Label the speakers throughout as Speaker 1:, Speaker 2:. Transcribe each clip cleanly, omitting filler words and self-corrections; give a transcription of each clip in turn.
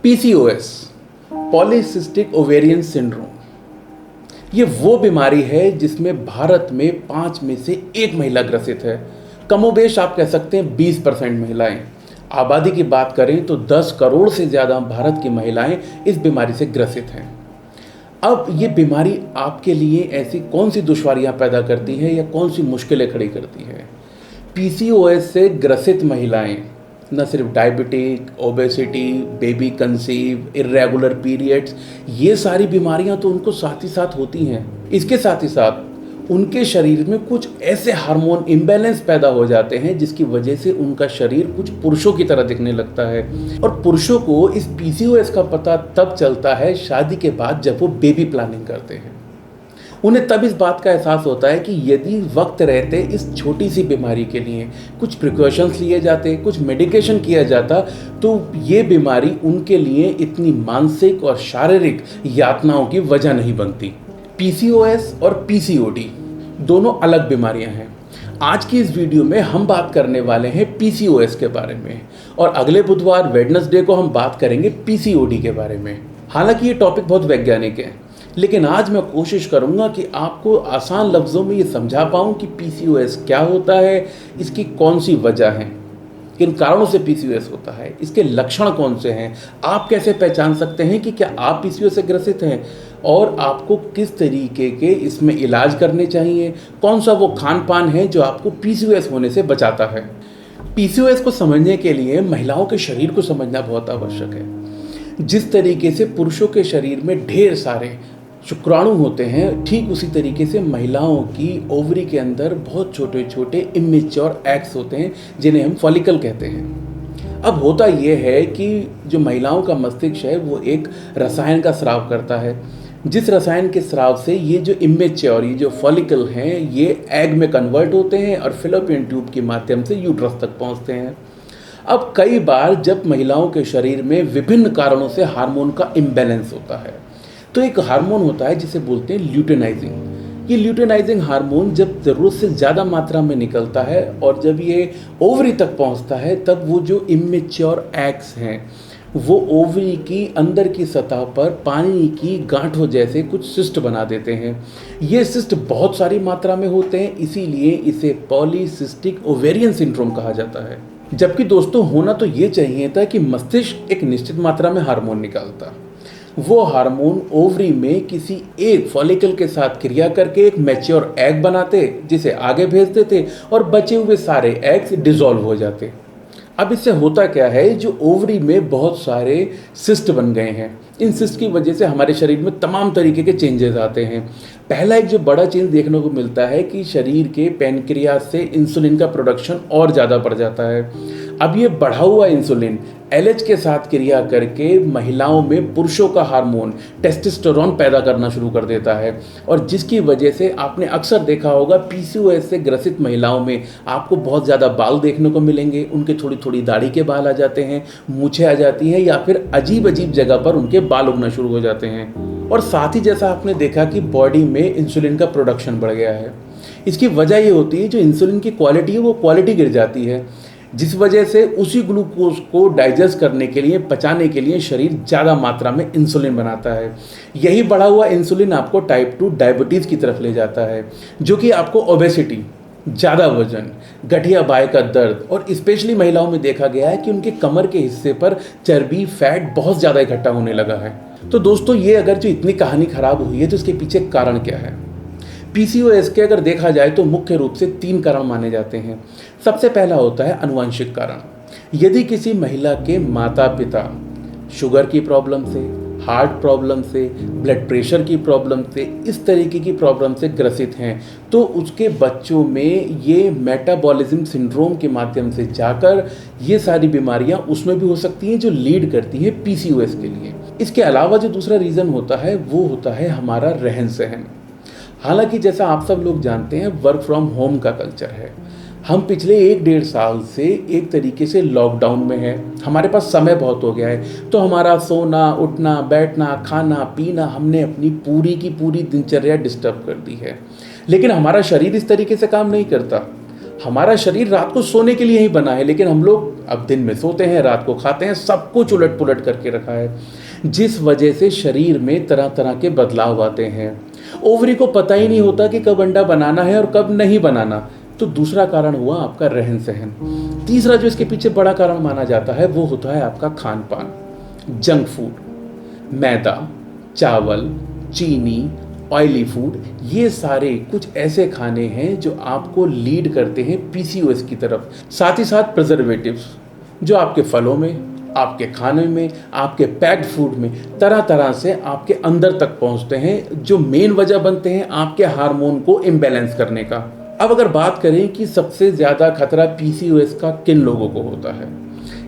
Speaker 1: PCOS, polycystic ovarian syndrome, ये वो बीमारी है जिसमें भारत में 5 में से 1 महिला ग्रसित है। कमोबेश आप कह सकते हैं 20% महिलाएं। आबादी की बात करें तो 10 करोड़ से ज़्यादा भारत की महिलाएं इस बीमारी से ग्रसित हैं। अब ये बीमारी आपके लिए ऐसी कौन सी दुश्वारियां पैदा करती है या कौन सी मुश्किलें खड़ी करती है? पीसीओएस से ग्रसित महिलाएं न सिर्फ diabetic, obesity, baby conceive, irregular periods, ये सारी बीमारियां तो उनको साथ ही साथ होती हैं। इसके साथ ही साथ उनके शरीर में कुछ ऐसे हार्मोन इम्बैलेंस पैदा हो जाते हैं जिसकी वजह से उनका शरीर कुछ पुरुषों की तरह दिखने लगता है। और पुरुषों को इस पीसीओएस का पता तब चलता है शादी के बाद, जब वो बेबी प्लानिंग करते हैं। उन्हें तब इस बात का एहसास होता है कि यदि वक्त रहते इस छोटी सी बीमारी के लिए कुछ प्रिकॉशंस लिए जाते, कुछ मेडिकेशन किया जाता, तो ये बीमारी उनके लिए इतनी मानसिक और शारीरिक यातनाओं की वजह नहीं बनती। पीसीओएस और पीसीओडी दोनों अलग बीमारियां हैं। आज की इस वीडियो में हम बात करने वाले हैं पीसीओएस के बारे में, और अगले बुधवार वेडनेसडे को हम बात करेंगे पीसीओडी के बारे में। हालांकि ये टॉपिक बहुत वैज्ञानिक है, लेकिन आज मैं कोशिश करूंगा कि आपको आसान लफ्ज़ों में ये समझा पाऊँ कि पीसीओएस क्या होता है, इसकी कौन सी वजह है, किन कारणों से पीसीओएस होता है, इसके लक्षण कौन से हैं, आप कैसे पहचान सकते हैं कि क्या आप पीसीओएस से ग्रसित हैं, और आपको किस तरीके के इसमें इलाज करने चाहिए, कौन सा वो खान पान है जो आपको पीसीओएस होने से बचाता है। पीसीओएस को समझने के लिए महिलाओं के शरीर को समझना बहुत आवश्यक है। जिस तरीके से पुरुषों के शरीर में ढेर सारे शुक्राणु होते हैं, ठीक उसी तरीके से महिलाओं की ओवरी के अंदर बहुत छोटे छोटे इमेच्योर एग्स होते हैं जिन्हें हम फॉलिकल कहते हैं। अब होता यह है कि जो महिलाओं का मस्तिष्क है वो एक रसायन का स्राव करता है, जिस रसायन के स्राव से ये जो इमेच्योर, ये जो फॉलिकल हैं, ये एग में कन्वर्ट होते हैं और फिलोपियन ट्यूब के माध्यम से यूट्रस तक पहुंचते हैं। अब कई बार जब महिलाओं के शरीर में विभिन्न कारणों से हार्मोन का इम्बैलेंस होता है, तो एक हार्मोन होता है जिसे बोलते हैं ल्यूटेनाइजिंग। ये ल्यूटेनाइजिंग हार्मोन जब ज़रूरत से ज़्यादा मात्रा में निकलता है और जब ये ओवरी तक पहुंचता है, तब वो जो इमेच्योर एग्स हैं वो ओवरी की अंदर की सतह पर पानी की गांठों जैसे कुछ सिस्ट बना देते हैं। ये सिस्ट बहुत सारी मात्रा में होते हैं, इसीलिए इसे पॉलीसिस्टिक ओवेरियन सिंड्रोम कहा जाता है। जबकि दोस्तों होना तो ये चाहिए था कि मस्तिष्क एक निश्चित मात्रा में हार्मोन निकालता, वो हार्मोन ओवरी में किसी एक फॉलिकल के साथ क्रिया करके एक मैच्योर एग बनाते, जिसे आगे भेज देते और बचे हुए सारे एग्स डिसॉल्व हो जाते। अब इससे होता क्या है, जो ओवरी में बहुत सारे सिस्ट बन गए हैं, इन सिस्ट की वजह से हमारे शरीर में तमाम तरीके के चेंजेस आते हैं। पहला एक जो बड़ा चेंज देखने को मिलता है कि शरीर के पैनक्रियास से इंसुलिन का प्रोडक्शन और ज़्यादा बढ़ जाता है। अब ये बढ़ा हुआ इंसुलिन एलएच के साथ क्रिया करके महिलाओं में पुरुषों का हार्मोन टेस्टोस्टेरोन पैदा करना शुरू कर देता है, और जिसकी वजह से आपने अक्सर देखा होगा पीसीओएस से ग्रसित महिलाओं में आपको बहुत ज़्यादा बाल देखने को मिलेंगे। उनके थोड़ी थोड़ी दाढ़ी के बाल आ जाते हैं, मूछें आ जाती हैं, या फिर अजीब अजीब जगह पर उनके बाल उगना शुरू हो जाते हैं। और साथ ही जैसा आपने देखा कि बॉडी में इंसुलिन का प्रोडक्शन बढ़ गया है। इसकी वजह ये होती है जो इंसुलिन की क्वालिटी है वो क्वालिटी गिर जाती है, जिस वजह से उसी ग्लूकोज को डाइजेस्ट करने के लिए, पचाने के लिए शरीर ज़्यादा मात्रा में इंसुलिन बनाता है। यही बढ़ा हुआ इंसुलिन आपको टाइप 2 डायबिटीज़ की तरफ ले जाता है, जो कि आपको ओबेसिटी, ज़्यादा वजन, गठिया बाय का दर्द, और स्पेशली महिलाओं में देखा गया है कि उनके कमर के हिस्से पर चर्बी, फैट बहुत ज़्यादा इकट्ठा होने लगा है। तो दोस्तों ये अगर जो इतनी कहानी खराब हुई है तो इसके पीछे कारण क्या है? पीसीओएस के अगर देखा जाए तो मुख्य रूप से 3 कारण माने जाते हैं। सबसे पहला होता है अनुवांशिक कारण। यदि किसी महिला के माता पिता शुगर की प्रॉब्लम से, हार्ट प्रॉब्लम से, ब्लड प्रेशर की प्रॉब्लम से, इस तरीके की प्रॉब्लम से ग्रसित हैं, तो उसके बच्चों में ये मेटाबॉलिज्म सिंड्रोम के माध्यम से जाकर ये सारी बीमारियां उसमें भी हो सकती हैं जो लीड करती हैं पीसीओएस के लिए। इसके अलावा जो दूसरा रीज़न होता है वो होता है हमारा रहन सहन। हालांकि जैसा आप सब लोग जानते हैं वर्क फ्रॉम होम का कल्चर है। हम पिछले 1-1.5 साल से एक तरीके से लॉकडाउन में है, हमारे पास समय बहुत हो गया है, तो हमारा सोना, उठना, बैठना, खाना पीना, हमने अपनी पूरी की पूरी दिनचर्या डिस्टर्ब कर दी है। लेकिन हमारा शरीर इस तरीके से काम नहीं करता। हमारा शरीर रात को सोने के लिए ही बना है, लेकिन हम लोग अब दिन में सोते हैं, रात को खाते हैं, सब कुछ उलट पुलट करके रखा है, जिस वजह से शरीर में तरह तरह के बदलाव आते हैं। ओवरी को पता ही नहीं होता कि कब अंडा बनाना है और कब नहीं बनाना। तो दूसरा कारण हुआ आपका रहन सहन। तीसरा जो इसके पीछे बड़ा कारण माना जाता है वो होता है आपका खान पान। जंक फूड, मैदा, चावल, चीनी, ऑयली फूड, ये सारे कुछ ऐसे खाने हैं जो आपको लीड करते हैं पीसीओएस की तरफ। साथ ही साथ प्रिजर्वेटिव्स जो आपके फलों में, आपके खाने में, आपके पैक्ड फूड में तरह तरह से आपके अंदर तक पहुंचते हैं, जो मेन वजह बनते हैं आपके हार्मोन को इम्बैलेंस करने का। अब अगर बात करें कि सबसे ज़्यादा खतरा पीसीओएस का किन लोगों को होता है,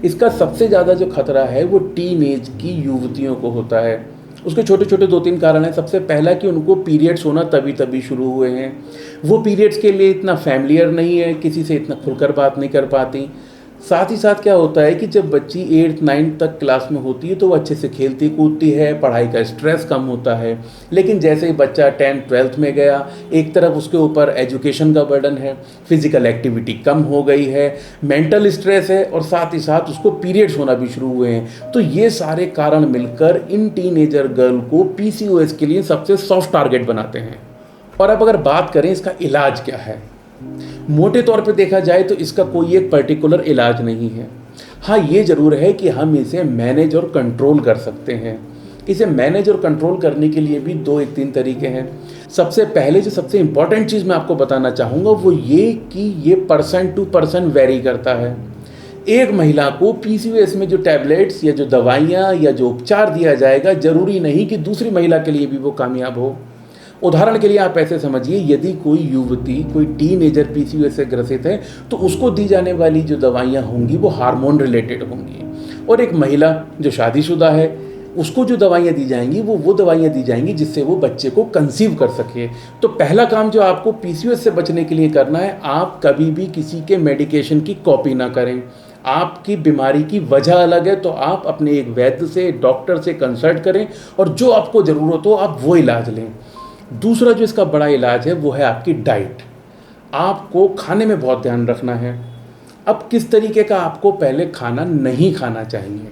Speaker 1: इसका सबसे ज़्यादा जो खतरा है वो टीन एज की युवतियों को होता है। उसके छोटे छोटे 2-3 कारण हैं। सबसे पहला कि उनको पीरियड्स होना तभी शुरू हुए हैं, वो पीरियड्स के लिए इतना फैमिलियर नहीं है, किसी से इतना खुलकर बात नहीं कर पाती। साथ ही साथ क्या होता है कि जब बच्ची 8th 9th तक क्लास में होती है तो वो अच्छे से खेलती कूदती है, पढ़ाई का स्ट्रेस कम होता है, लेकिन जैसे ही बच्चा 10th 12th में गया, एक तरफ उसके ऊपर एजुकेशन का बर्डन है, फिजिकल एक्टिविटी कम हो गई है, मेंटल स्ट्रेस है और साथ ही साथ उसको पीरियड्स होना भी शुरू हुए हैं। तो ये सारे कारण मिलकर इन टीनेजर गर्ल को पीसीओएस के लिए सबसे सॉफ्ट टारगेट बनाते हैं। और अब अगर बात करें इसका इलाज क्या है, मोटे तौर पे देखा जाए तो इसका कोई एक पर्टिकुलर इलाज नहीं है। हाँ, ये ज़रूर है कि हम इसे मैनेज और कंट्रोल कर सकते हैं। इसे मैनेज और कंट्रोल करने के लिए भी 2-3 तरीके हैं। सबसे पहले जो सबसे इम्पॉर्टेंट चीज़ मैं आपको बताना चाहूँगा वो ये कि ये पर्सन टू पर्सन वेरी करता है। एक महिला को पीसीओएस में जो टैबलेट्स या जो दवाइयाँ या जो उपचार दिया जाएगा, ज़रूरी नहीं कि दूसरी महिला के लिए भी वो कामयाब हो। उदाहरण के लिए आप ऐसे समझिए, यदि कोई युवती, कोई टीनेजर पीसीओएस से ग्रसित है तो उसको दी जाने वाली जो दवाइयाँ होंगी वो हार्मोन रिलेटेड होंगी, और एक महिला जो शादीशुदा है उसको जो दवाइयाँ दी जाएंगी वो दवाइयाँ दी जाएंगी जिससे वो बच्चे को कंसीव कर सके। तो पहला काम जो आपको पीसीओएस से बचने के लिए करना है, आप कभी भी किसी के मेडिकेशन की कॉपी ना करें। आपकी बीमारी की वजह अलग है तो आप अपने एक वैद्य से, डॉक्टर से कंसल्ट करें और जो आपको ज़रूरत हो आप वो इलाज लें। दूसरा जो इसका बड़ा इलाज है वो है आपकी डाइट। आपको खाने में बहुत ध्यान रखना है। अब किस तरीके का आपको पहले खाना नहीं खाना चाहिए।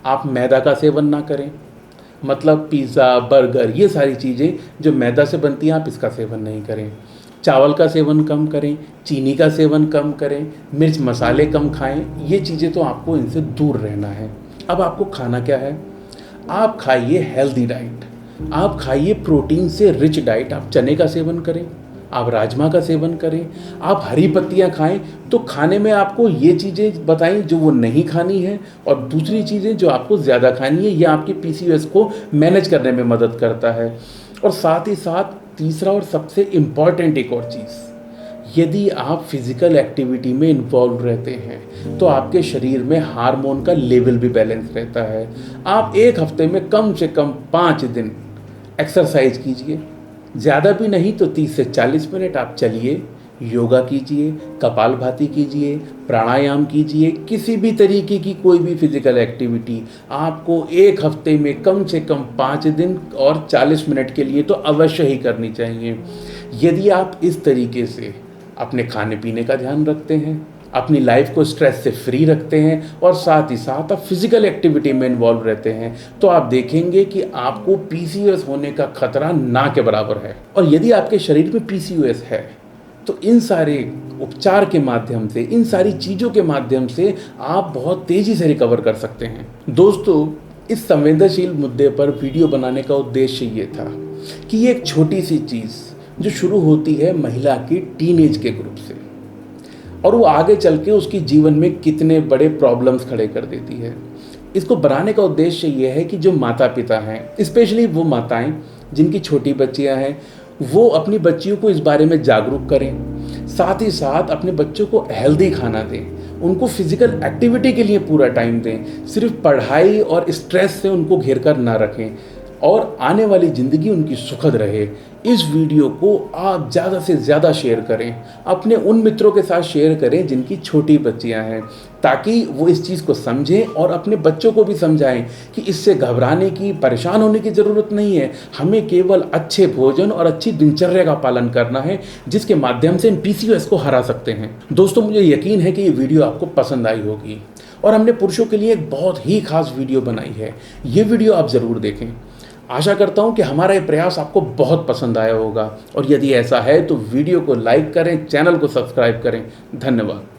Speaker 1: आप मैदा का सेवन ना करें, मतलब पिज़्ज़ा, बर्गर, ये सारी चीज़ें जो मैदा से बनती हैं आप इसका सेवन नहीं करें। चावल का सेवन कम करें, चीनी का सेवन कम करें, मिर्च मसाले कम खाएं। ये चीज़ें तो आपको इनसे दूर रहना है। अब आपको खाना क्या है, आप खाइए हेल्दी डाइट, आप खाइए प्रोटीन से रिच डाइट। आप चने का सेवन करें, आप राजमा का सेवन करें, आप हरी पत्तियां खाएं। तो खाने में आपको ये चीज़ें बताएं जो वो नहीं खानी है और दूसरी चीज़ें जो आपको ज़्यादा खानी है। ये आपके पीसीओएस को मैनेज करने में मदद करता है। और साथ ही साथ तीसरा और सबसे इम्पॉर्टेंट एक और चीज़, यदि आप फिज़िकल एक्टिविटी में इन्वॉल्व रहते हैं तो आपके शरीर में हार्मोन का लेवल भी बैलेंस रहता है। आप एक हफ्ते में कम से कम 5 दिन एक्सरसाइज कीजिए, ज़्यादा भी नहीं तो 30 से 40 मिनट आप चलिए, योगा कीजिए, कपालभाति कीजिए, प्राणायाम कीजिए, किसी भी तरीके की कोई भी फिजिकल एक्टिविटी आपको एक हफ्ते में कम से कम 5 दिन और 40 मिनट के लिए तो अवश्य ही करनी चाहिए। यदि आप इस तरीके से अपने खाने पीने का ध्यान रखते हैं, अपनी लाइफ को स्ट्रेस से फ्री रखते हैं और साथ ही साथ आप फिजिकल एक्टिविटी में इन्वॉल्व रहते हैं, तो आप देखेंगे कि आपको पीसीओएस होने का खतरा ना के बराबर है। और यदि आपके शरीर में पीसीओएस है तो इन सारे उपचार के माध्यम से, इन सारी चीज़ों के माध्यम से आप बहुत तेज़ी से रिकवर कर सकते हैं। दोस्तों, इस संवेदनशील मुद्दे पर वीडियो बनाने का उद्देश्य ये था कि ये एक छोटी सी चीज़ जो शुरू होती है महिला की टीनेज के ग्रुप से और वो आगे चल के उसकी जीवन में कितने बड़े प्रॉब्लम्स खड़े कर देती है, इसको बनाने का उद्देश्य ये है कि जो माता पिता हैं, स्पेशली वो माताएं जिनकी छोटी बच्चियां हैं, वो अपनी बच्चियों को इस बारे में जागरूक करें। साथ ही साथ अपने बच्चों को हेल्दी खाना दें, उनको फिजिकल एक्टिविटी के लिए पूरा टाइम दें, सिर्फ पढ़ाई और स्ट्रेस से उनको घेर कर ना रखें और आने वाली ज़िंदगी उनकी सुखद रहे। इस वीडियो को आप ज़्यादा से ज़्यादा शेयर करें, अपने उन मित्रों के साथ शेयर करें जिनकी छोटी बच्चियां हैं, ताकि वो इस चीज़ को समझें और अपने बच्चों को भी समझाएं कि इससे घबराने की, परेशान होने की ज़रूरत नहीं है। हमें केवल अच्छे भोजन और अच्छी दिनचर्या का पालन करना है, जिसके माध्यम से हम पीसीओएस को हरा सकते हैं। दोस्तों, मुझे यकीन है कि ये वीडियो आपको पसंद आई होगी और हमने पुरुषों के लिए एक बहुत ही खास वीडियो बनाई है। ये वीडियो आप ज़रूर देखें। आशा करता हूँ कि हमारा ये प्रयास आपको बहुत पसंद आया होगा और यदि ऐसा है तो वीडियो को लाइक करें, चैनल को सब्सक्राइब करें। धन्यवाद।